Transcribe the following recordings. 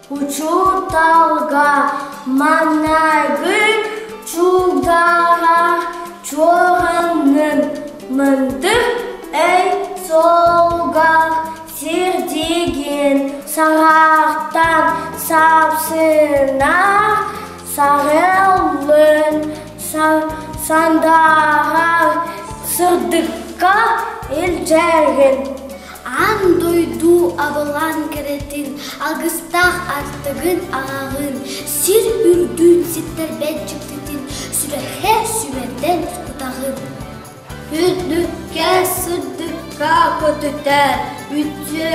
учуталга манайгы чугдара чорынын мындыр эй солгар сердеген сарақтан сапсына сарылын сандағар сырдыққа елжәрген андойду абылан керетін алғыстақ артығын ағағын сир үрдін сеттербен жүктетін сүрәхе сүмерден сұқтағын үтнікке сырдыққа көтітер үтті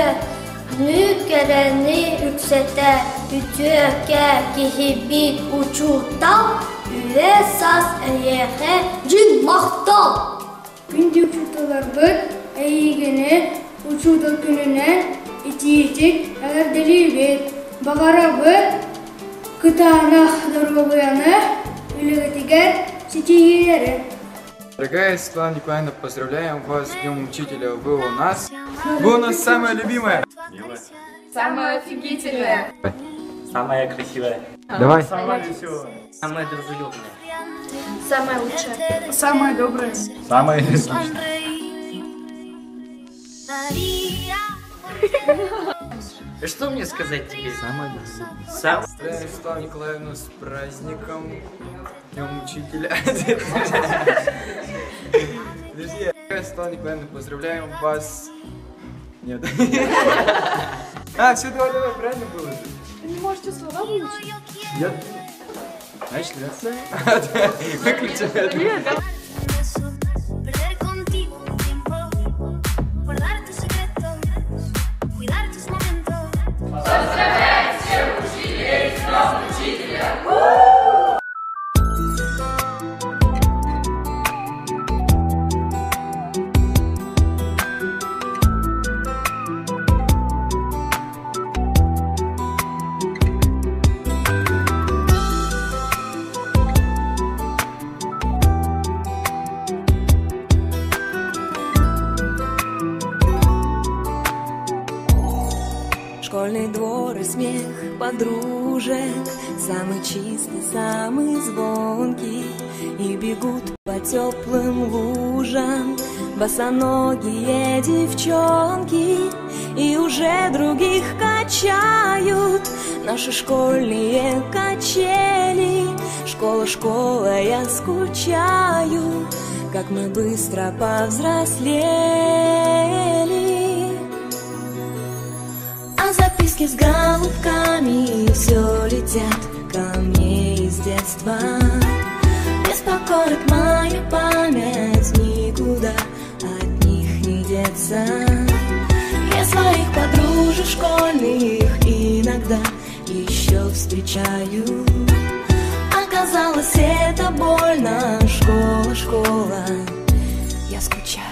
нүкерені үксетер үтіке кехебит учутал үйе сас әйеге жин мақтал күнде учуталар бұд әйегені учутал күнінен итиетік әгерделебет бағара бұд кытанақ дорогаяны үлігетігер сетегелері. Дорогая Светлана Николаевна, поздравляем вас с Днем Учителя. Вы у нас самая любимая. Самая офигительная. Самая красивая. Давай. Самая веселая. Самая дружелюбная. Самая лучшая. Самая добрая. Самая нескучная. Что мне сказать тебе? Самая Сам? Поздравляем Светлану Николаевну с праздником Днем Учителя. Друзья, Светлана Николаевна, поздравляем вас. Нет. Все, давай, правильно было же. Вы не можете слова выучить? Я... Значит, выключи это. Школьный двор и смех подружек, самый чистый, самый звонкий, и бегут по теплым лужам босоногие девчонки, и уже других качают наши школьные качели. Школа, школа, я скучаю, как мы быстро повзрослели. Записки с голубками все летят ко мне из детства. Беспокоит моя память, никуда от них не деться. Я своих подружек школьных иногда еще встречаю. Оказалось, это больно. Школа, школа, я скучаю.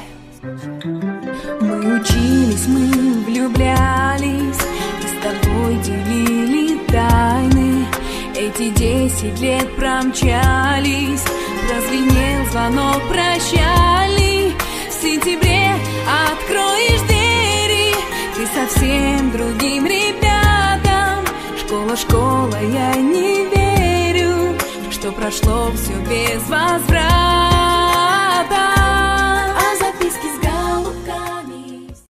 Мы учились, мы влюблялись, и с тобой делили тайны. Эти 10 лет промчались, прозвенел звонок прощальный. В сентябре откроешь двери ты совсем другим ребятам. Школа, школа, я не верю, что прошло все без возврата.